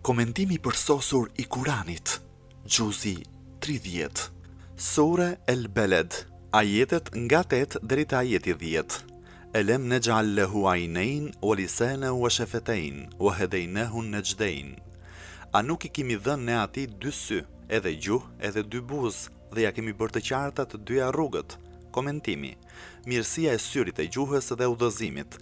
Komentimi përsosur i Kuranit, Gjuzi 30. Sure El Beled, ajetet nga 8 deri te ajeti 10. Elem nej'al lahu aynayn wa lisanan wa shafatayn wa hadaynahu najdayn. A nuk I kemi dhënë ne atij dy sy, edhe gjuhë, edhe dy buzë, dhe ja kemi bërë të qarta të dyja rrugët. Komentimi: mirësia e syrit, e gjuhës dhe udhëzimit.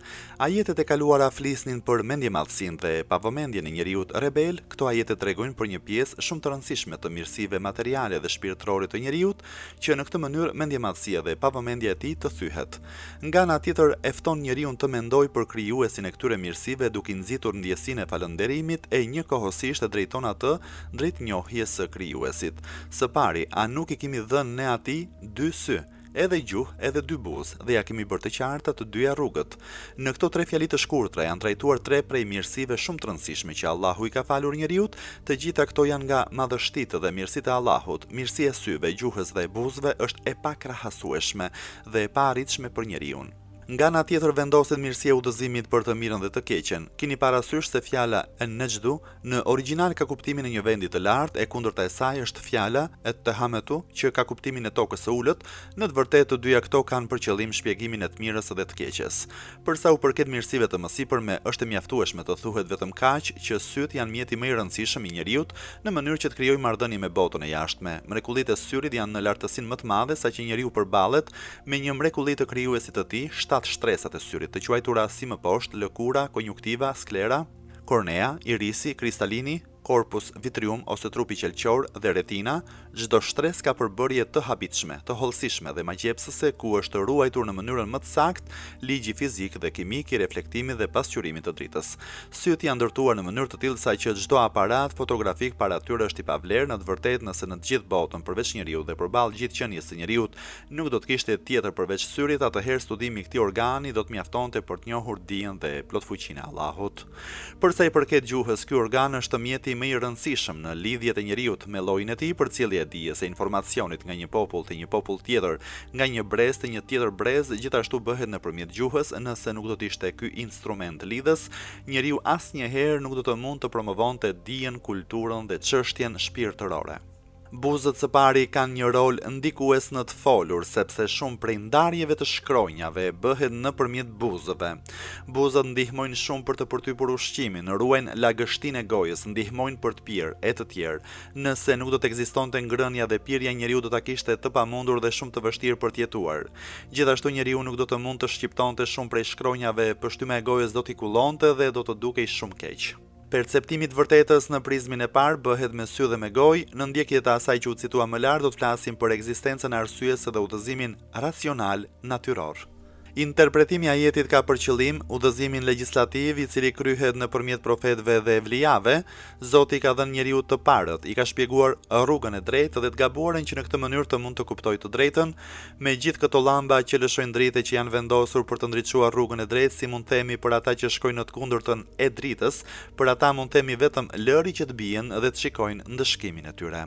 Ajetet e kaluara flisnin për mendjemadhsinë dhe pavëmendjen e njeriut rebel. Këto ajete tregojnë për një pjesë shumë të rëndësishme të mirësive materiale dhe shpirtërore të njeriut, që në këtë mënyrë mendjemadhësia dhe pavëmendja e tij të thyhet. Nga ana tjetër, e fton njeriun të mendojë për krijuesin e këtyre mirësive, duke nxitur ndjesinë e falënderimit e njëkohësisht e drejton atë drejt njohjes së krijuesit. Së pari, a nuk I kemi dhënë ne atij dy sy, edhe gjuhë, edhe dy buzë, dhe ja kemi bërë të qarta të dyja rrugët. Në këto tre fjali të shkurtra janë trajtuar tre prej mirësive shumë të rëndësishme që Allahu I ka falur njeriut. Të gjitha këto janë nga madhështitë dhe mirësitë e Allahut. Mirësia e syve, gjuhës dhe buzëve është e pakrahasueshme dhe e paarritshme për njeriun. Nga ana tjetër vendoset mirësia e udhëzimit për të mirën dhe të keqen. Keni parasysh se fjala an-najdu në origjinal ka kuptimin e një vendi të lartë, e kundërta e saj është fjala at-tahamatu, që ka kuptimin e tokës së ulët. Në të vërtetë të dyja këto kanë për qëllim shpjegimin e të mirës dhe të keqes. Për sa u përket mirësive të mësipërme, është e mjaftueshme të thuhet vetëm kaq që syt janë mjeti më I rëndësishëm I njeriut në mënyrë që të krijojë marrëdhënie me botën e jashtme. Mrekullitë e syrit janë në lartësinë më të madhe saqë njeriu përballet me një mrekulli të krijuesit të tij. Shtresat e syrit, të quajtura si më poshtë: lëkura, konjunktiva, sklera, kornea, irisi, kristalini, korpus vitrium ose trupi qelqor dhe retina. Çdo shtresë ka përbërje të habitshme, të hollësishme dhe magjepsëse, ku është ruajtur në mënyrën më të saktë ligji fizik dhe kimik I reflektimit dhe pasqyrimit të dritës. Syt janë ndërtuar në mënyrë të tillë sa që çdo aparat fotografik para tyre është I pavlerë. Në të vërtetë, nëse në të gjithë botën përveç njeriu dhe përballë gjithë qenies së njeriut nuk do të kishte tjetër përveç syrit, atëherë studimi I këtij organi do të mjaftonte për të njohur dijen dhe plot fuqinë e Allahut. Për sa I përket gjuhës, ky organ është mjeti më I rëndësishëm në lidhjet e njeriut me llojin e tij, përcjellja e dijes e informacionit nga një popull te një popull tjetër, nga një brez te një tjetër brez, gjithashtu bëhet nëpërmjet gjuhës. Nëse nuk do të ishte ky instrument lidhës, njeriu asnjëherë nuk do të mund të promovonte dijen, kulturën dhe çështjen shpirtërore. Buzët së pari kanë një rol ndikues në të folur, sepse shumë prej ndarjeve të shkronjave bëhet nëpërmjet buzëve. Buzët ndihmojnë shumë për të përtypur ushqimin, ruajnë lagështinë e gojës, ndihmojnë për të pirë e të tjerë. Nëse nuk do të ekzistonte ngrënia dhe pirja, njeriu do ta kishte të pamundur dhe shumë të vështirë për të jetuar. Gjithashtu njeriu nuk do të mund të shqiptonte shumë prej shkronjave, pështyma e gojës do t'i kullonte dhe do të dukej shumë keq. Perceptimi I vërtetës në prizmin e parë bëhet me sy dhe me gojë. Në ndjekjet e asaj që u citua më lart, do të flasim për ekzistencën e arsyes dhe udhëzimin racional natyror. Interpretimi I ajetit ka për qëllim udhëzimin legjislativ I cili kryhet nëpërmjet profetëve dhe evlijave. Zoti ka dhënë njeriu të parët, I ka shpjeguar rrugën e drejtë dhe të gabuarën që në këtë mënyrë të mund të kuptojë të drejtën. Me gjithë këto llamba që lëshojnë dritë që janë vendosur për të ndriçuar rrugën e drejtë, si mund themi për ata që shkojnë në të kundërtën e dritës, për ata mund themi vetëm lëri që të bien dhe të shikojnë ndëshkimin e tyre.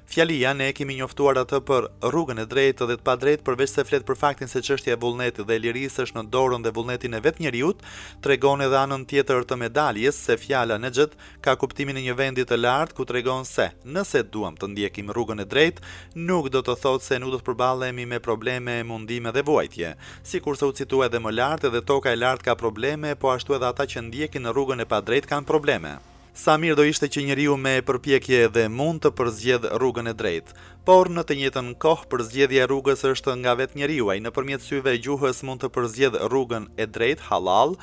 Fjalia ne kemi njoftuar atë për rrugën e drejtë dhe të padrejtë, përveç se flet për faktin se çështja e vullnetit dhe lirisë është në dorën dhe vullnetin e vet njeriut, tregon edhe anën tjetër të medaljes, se fjala nejed ka kuptimin e një vendi të lartë, ku tregon se nëse duam të ndjekim rrugën e drejtë, nuk do të thotë se nuk do të përballemi me probleme, mundime dhe vuajtje. Sikurse u citua edhe më lart, edhe toka e lartë ka probleme, po ashtu edhe ata që ndjekin në rrugën e padrejtë kanë probleme. Sa mirë do ishte që njeriu me përpjekje dhe mund të përzgjedh rrugën e drejtë, por në të njëjtën kohë përzgjedhja e rrugës është nga vetë njeriu. Ai nëpërmjet syve e gjuhës mund të përzgjedh rrugën e drejtë halal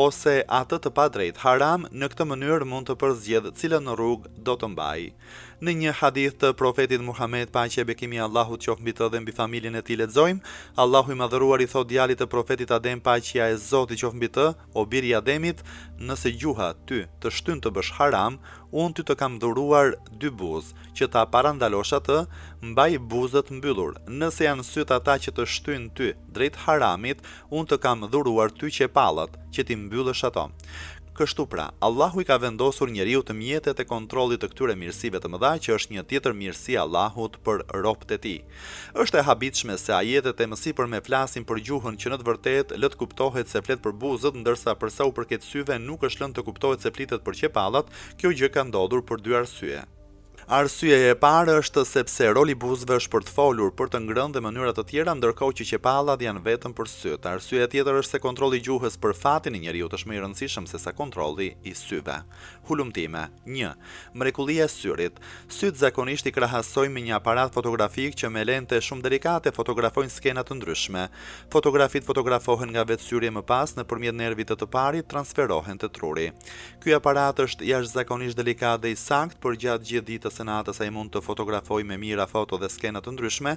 ose atë të padrejtë haram. Në këtë mënyrë mund të përzgjedh cilën rrugë do të mbajë. Në një hadith të profetit Muhammed, paqja e bekimi I Allahut qoftë mbi të dhe mbi familjen e tij, lexojmë: Allahu I madhëruar I thot djalit të profetit Adem, paqja e Zotit qoftë mbi të, o biri I Ademit, nëse gjuha ty të shtyn të bësh haram, unë ty të kam dhuruar dy buzë, që ta parandalosh atë, mbaj buzët mbyllur. Nëse janë syt ata që të shtyn ty drejt haramit, unë të kam dhuruar ty qepallat, që ti mbyllësh ato. Kështu pra, Allahu i ka vendosur njeriu të mjetet e kontrollit të këtyre mirësive të mëdha që është një tjetër mirësi e Allahut për robët e tij. Është e habitshme se ajetet e mësipërme flasin për gjuhën që në të vërtetë lë të kuptohet se flet për buzët, ndërsa për sa u përket syve nuk është lënë të kuptohet se flitet për qepallat. Kjo gjë ka ndodhur për dy arsye. Arsyeja e parë është sepse roli i buzëve është për të folur, për të ngrënë dhe mënyra të tjera, ndërkohë që qepallat janë vetëm për syt. Arsyeja tjetër është se kontrolli i gjuhës për fatin e njeriut është më i rëndësishëm se sa kontrolli i syve. Hulumtime. 1. Mrekullia e syrit. Syt zakonisht i krahasojmë me një aparat fotografik që me lente shumë delikate fotografojnë skena të ndryshme. Fotografit fotografohen nga vetë syri e më pas nëpërmjet nervit të parit transferohen te truri. Ky aparat është jashtëzakonisht delikat dhe i saktë për gjatë gjithë ditës së natës ai mund të fotografojë me mira foto dhe skena të ndryshme.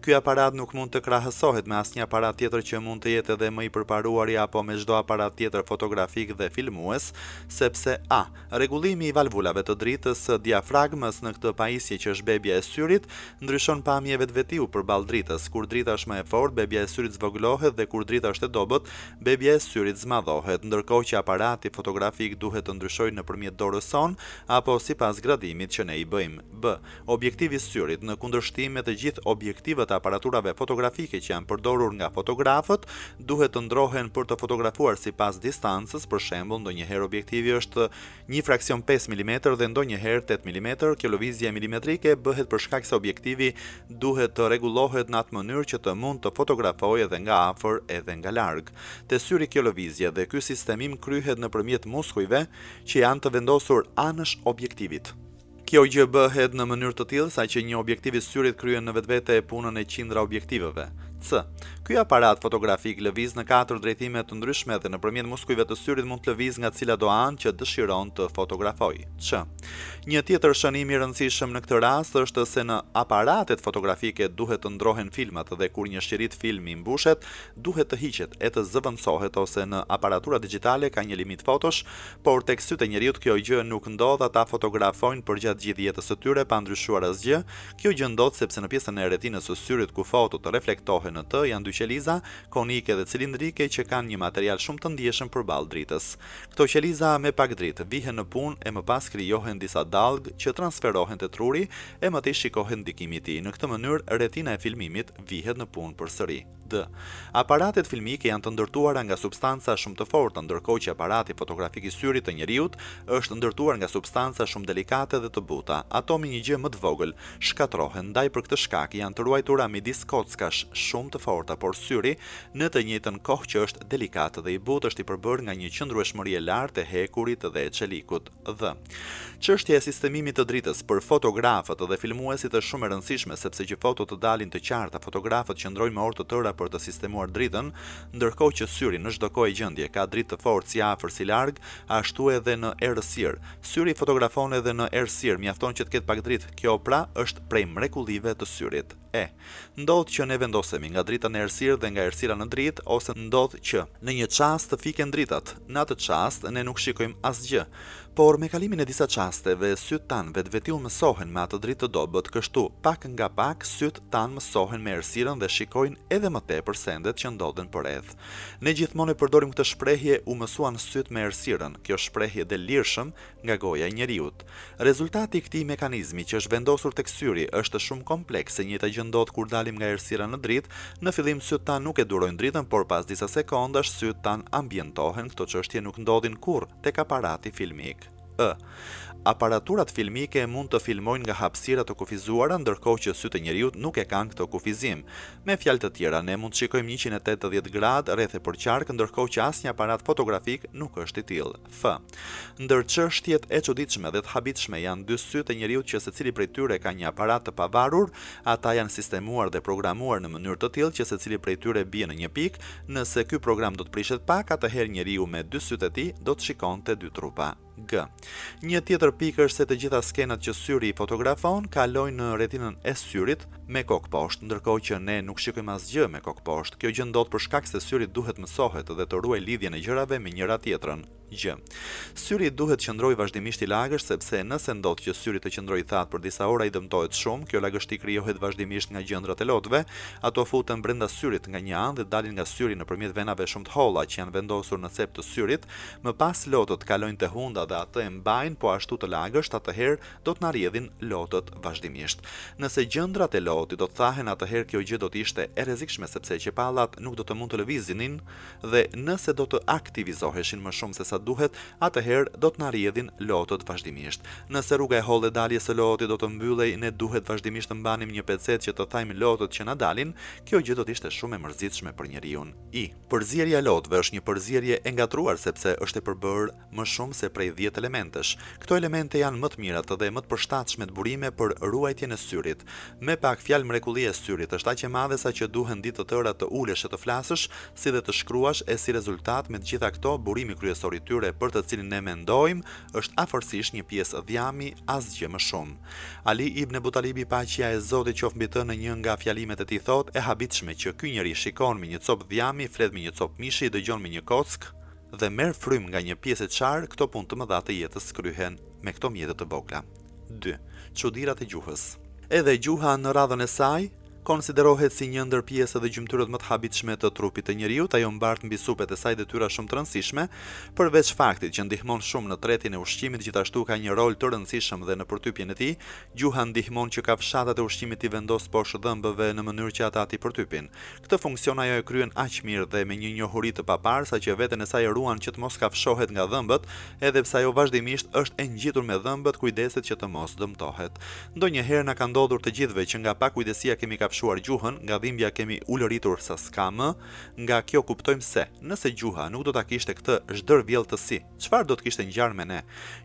Ky aparat nuk mund të krahësohet me asnjë aparat tjetër që mund të jetë edhe më i përparuari apo me çdo aparat tjetër fotografik dhe filmues, sepse a. Rregullimi i valvulave të dritës së diafragmës në këtë pajisje që është bebja e syrit ndryshon pamjen vetvetiu përballë dritës. Kur drita është më e fortë, bebja e syrit zvogëlohet dhe kur drita është e dobët, bebja e syrit zmadhohet, ndërkohë që aparati fotografik duhet të ndryshojë nëpërmjet dorës son apo sipas gradimit që ne i bëjmë. B. Objektivi i syrit. Në kundërshtim me të gjithë objektivat e aparaturave fotografike që janë përdorur nga fotografët, duhet të ndrohen për të fotografuar sipas distancës. Për shembull, ndonjëherë objektivi është 1/5 mm dhe ndonjëherë 8 mm. Kjo lëvizje milimetrike bëhet për shkak se objektivi duhet të rregullohet në atë mënyrë që të mund të fotografojë edhe nga afër edhe nga larg. Te syri kjo lëvizje dhe ky sistemim kryhet nëpërmjet muskujve që janë të vendosur anësh objektivit. Kjo gjë bëhet në mënyrë të tillë saqë një objektiv i syrit kryen në vetvete punën e qindra objektiveve. C. Ky aparat fotografik lëviz në 4 drejtime të ndryshme dhe nëpërmjet muskujve të syrit mund të lëviz nga cila do anë që dëshiron të fotografojë. Ç. Një tjetër shënim i rëndësishëm në këtë rast është se në aparatet fotografike duhet të ndrohen filmat dhe kur një shqirit filmi mbushet, duhet të hiqet e të zëvendësohet ose në aparatura digjitale ka një limit fotosh, por tek sytë e njeriut kjo gjë nuk ndodh, ata fotografojnë përgjatë gjithë jetës së tyre pa ndryshuar asgjë. Kjo gjë ndodh sepse në pjesën e retinës së syrit ku fotot reflektohen në të janë dy qeliza, konike dhe cilindrike që kanë një material shumë të ndjeshëm përballë dritës. Këto qeliza me pak dritë vihen në punë e më pas krijohen disa dallgë që transferohen te truri e më tej shikohet ndikimi i tij. Në këtë mënyrë retina e filmimit vihet në punë përsëri. D. Aparatet filmike janë të ndërtuara nga substanca shumë të forta, ndërkohë që aparati fotografik i syrit të njeriut është ndërtuar nga substanca shumë delikate dhe të buta. Ato me një gjë më të vogël shkatrohen, ndaj për këtë shkak janë të ruajtura midis kockash shumë të forta, por syri në të njëjtën kohë që është delikat dhe i butë është i përbërë nga një qëndrueshmëri e lartë e hekurit dhe e çelikut. D. Çështja e sistemimit të dritës për fotografët dhe filmuesit është shumë e rëndësishme sepse që fotot të dalin të qarta, fotografët qëndrojnë me orë të tëra për të sistemuar dritën, ndërkohë që syri në çdo kohë gjendje ka dritë të fortë si afër si larg, ashtu edhe në errësirë. Syri fotografon edhe në errësirë, mjafton që të ketë pak dritë. Kjo pra është prej mrekullive të syrit. E. Ndodh që ne vendosemi nga drita në errësirë dhe nga errësira në dritë, ose ndodh që në një çast të fiken dritat. Në atë çast ne nuk shikojmë asgjë. Por me kalimin e disa çasteve syt tan vetvetiu mësohen me atë dritë të dobët, kështu pak nga pak syt tan mësohen me errësirën dhe shikojnë edhe më tepër sendet që ndodhen përreth. Ne gjithmonë e përdorim këtë shprehje u mësuan syt me errësirën. Kjo shprehje dhe lirshëm nga goja e njeriut. Rezultati i këtij mekanizmi që është vendosur tek syri është shumë kompleks, e njëjta gjë ndodh kur dalim nga errësira në dritë. Në fillim syt tan nuk e durojnë dritën, por pas disa sekondash syt tan ambientohen. Këto çështje nuk ndodhin kurrë tek aparati filmik. Aparaturat filmike mund të filmojnë nga hapësira të kufizuara, ndërkohë që sytë e njeriut nuk e kanë këtë kufizim. Me fjalë të tjera, ne mund të shikojmë 180 gradë rreth e përqark, ndërkohë që asnjë aparat fotografik nuk është i tillë. F. Ndër çështjet e çuditshme dhe të habitshme janë dy sytë e njeriut që secili prej tyre ka një aparat të pavarur. Ata janë sistemuar dhe programuar në mënyrë të tillë që secili prej tyre bie në një pikë. Nëse ky program do të prishet pak, atëherë njeriu me dy sytë e tij do të shikonte dy trupa. G. Një tjetër pikë është se të gjitha skenat që syri i fotografon kalojnë në retinën e syrit me kokë poshtë, ndërkohë që ne nuk shikojmë asgjë me kokë poshtë. Kjo gjë ndodh për shkak se syri duhet mësohet dhe të ruajë lidhjen e gjërave me njëra tjetrën. Gjë. Syri duhet qëndrojë vazhdimisht i lagësht sepse nëse ndodh që syri të qëndrojë i thatë për disa ora i dëmtohet shumë, kjo lagështi krijohet vazhdimisht nga gjëndrat e lotëve, ato futen brenda syrit nga një anë dhe dalin nga syri nëpërmjet venave shumë të holla që janë vendosur në cep të syrit, më pas lotët kalojnë te hunda dhe atë e mbajnë po ashtu të lagësht, atëherë do të na rrjedhin lotët vazhdimisht. Nëse gjëndrat e lotit do të thahen, atëherë kjo gjë do të ishte e rrezikshme sepse qepallat nuk do të mund të lëvizinin dhe nëse do të aktivizoheshin më shumë se sa duhet, atëherë do të na rrjedhin lotët vazhdimisht. Nëse rruga e hollë e daljes së lotit do të mbyllej, ne duhet vazhdimisht të mbanim një pecet që të thajmë lotët që na dalin, kjo gjë do të ishte shumë e mërzitshme për njeriu. Përzierja e lotëve është një përzierje e ngatruar sepse është e përbërë më shumë se prej 10 elementesh. Këto elemente janë më të mirat dhe më të përshtatshme të burime për ruajtjen e syrit. Me pak fjalë, mrekullia e syrit është aq e madhe sa që duhen ditë të tëra të ulesh e të flasësh, si dhe të shkruash, e si rezultat me të gjitha këto burimi kryesor i tyre për të cilin ne mendojmë është afërsisht një pjesë dhjami, asgjë më shumë. Ali ibn Abu Talibi, paqja e Zotit qoftë mbi të, në një nga fjalimet e tij thotë: e habitshme që ky njeri shikon me një copë dhjami, flet me një copë mishi, dëgjon me një kock dhe merr frym nga një pjesë e çar, këto punë të mëdha të jetës kryhen me këto mjete të vogla. 2. Çudirat e gjuhës. Edhe gjuha në radhën e saj konsiderohet si një ndër pjesët dhe gjymtyrët më të habitshme të trupit të njeriut, ajo mbart mbi supet e saj detyra shumë të rëndësishme, përveç faktit që ndihmon shumë në tretjen e ushqimit, gjithashtu ka një rol të rëndësishëm dhe në përtypjen e tij. Gjuha ndihmon që kafshatat e ushqimit i vendos poshtë dhëmbëve në mënyrë që ata t'i përtypin. Këtë funksion ajo e kryen aq mirë dhe me një njohuri të papar saqë veten e saj e ruan që të mos kafshohet nga dhëmbët, edhe pse ajo vazhdimisht është e ngjitur me dhëmbët, kujdeset që të mos dëmtohet. Ndonjëherë na ka ndodhur të gjithëve që nga pakujdesia kemi kafshuar gjuhën, nga dhimbja kemi ulëritur sa s'ka më. Nga kjo kuptojmë se nëse gjuha nuk do ta kishte këtë zhdër vjelltësi, çfarë do të kishte ngjarë me ne?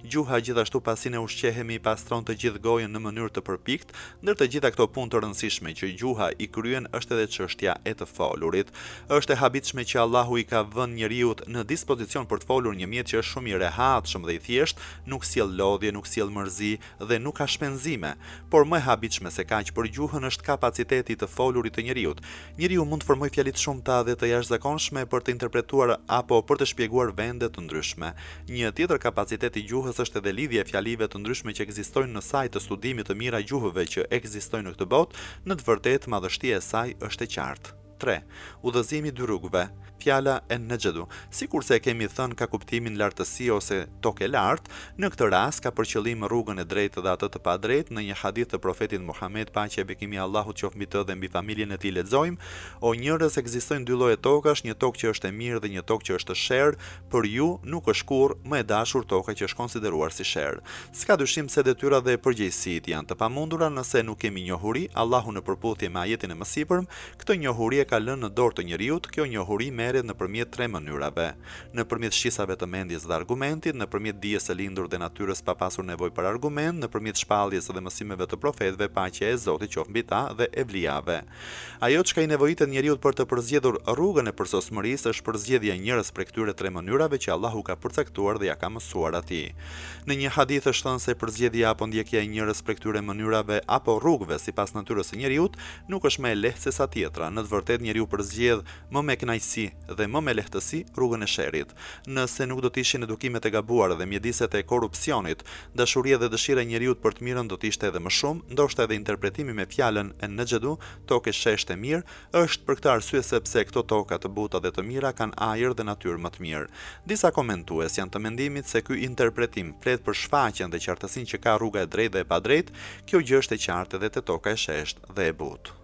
Gjuha gjithashtu pasi ne ushqehemi pastron të gjithë gojën në mënyrë të përpikt. Ndër të gjitha këto punë të rëndësishme që gjuha i kryen është edhe çështja e të folurit. Është e habitshme që Allahu i ka vënë njeriu në dispozicion për të folur një mjet që është shumë i rehatshëm dhe i thjesht, nuk sjell lodhje, nuk sjell mërzi dhe nuk ka shpenzime. Por më e habitshme se kaq për gjuhën është kapaciteti të folurit të njeriu. Njeriu mund të formojë fjali të shumta dhe të jashtëzakonshme për të interpretuar apo për të shpjeguar vende të ndryshme. Një tjetër kapacitet i gjuhës është edhe lidhja e fjalive të ndryshme që ekzistojnë në sajt të studimit të mira gjuhëve që ekzistojnë në këtë botë. Në të vërtetë madhështia e saj është e qartë. 3. Udhëzimi dy rrugëve. Fjala e nëxhedu, sikurse e kemi thënë, ka kuptimin lartësi ose tokë lartë. Në këtë rast ka për qëllim rrugën e drejtë dhe atë të padrejtë. Në një hadith të profetit Muhammed, paqja e bekimi i Allahut qoftë mbi të dhe mbi familjen e tij, lexojmë: o njerëz, ekzistojnë dy lloje tokash, një tokë që është e mirë dhe një tokë që është e sherrë. Për ju nuk është kurrë më e dashur toka që është konsideruar si sherrë. S'ka dyshim se detyrat dhe përgjegjësitë janë të pamundura nëse nuk kemi njohuri. Allahu në përputhje me ajetin e mësipërm, këtë njohuri ka lënë në dorë të njeriut. Kjo njohuri merret nëpërmjet 3 mënyrave: nëpërmjet shqisave të mendjes dhe argumentit, nëpërmjet dijes së lindur dhe natyrës pa pasur nevojë për argument, nëpërmjet shpalljes dhe mësimeve të profetëve, paqja e Zotit qoftë mbi ta, dhe evlijave. Ajo çka i nevojitet njeriu për të përzgjedhur rrugën e përsosmërisë është përzgjedhja e njërës prej këtyre 3 mënyrave që Allahu ka përcaktuar dhe ja ka mësuar atij. Në një hadith është thënë se përzgjedhja apo ndjekja e njërës prej këtyre mënyrave apo rrugëve sipas natyrës së njeriu nuk është më e lehtë se sa tjetra. Në të vërtetë njeriu përzgjedh më me kënaqësi dhe më me lehtësi rrugën e sherrit. Nëse nuk do të ishin edukimet e gabuara dhe mjediset e korrupsionit, dashuria dhe dëshira e njeriu për të mirën do të ishte edhe më shumë. Ndoshta edhe interpretimi me fjalën e nëxhedu, tokë sheshtë e mirë, është për këtë arsye sepse këto toka të buta dhe të mira kanë ajër dhe natyrë më të mirë. Disa komentues janë të mendimit se ky interpretim flet për shfaqjen dhe qartësinë që ka rruga e drejtë dhe e padrejtë. Kjo gjë është e qartë edhe te toka e sheshtë dhe e butë.